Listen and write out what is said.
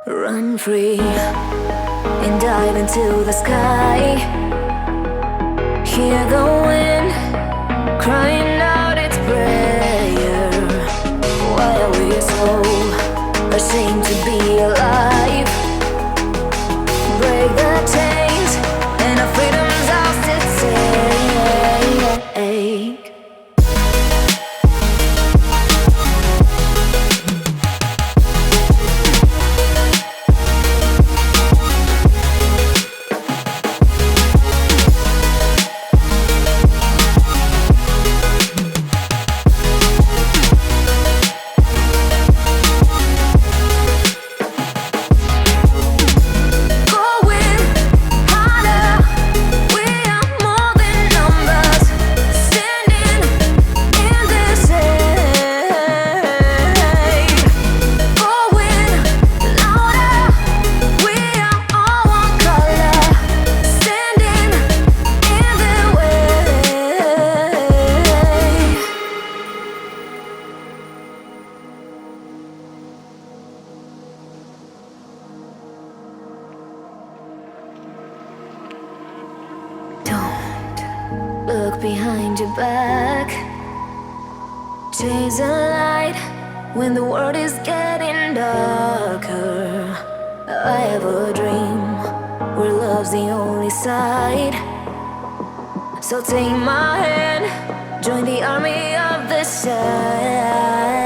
Run free and dive into the sky. Hear the wind crying out its prayer. Why are we so ashamed to be alive? Break the chains and our freedom's ours to take. Look behind your back. Chase a light when the world is getting darker. I have a dream where love's the only side. So take my hand, join the army of the side.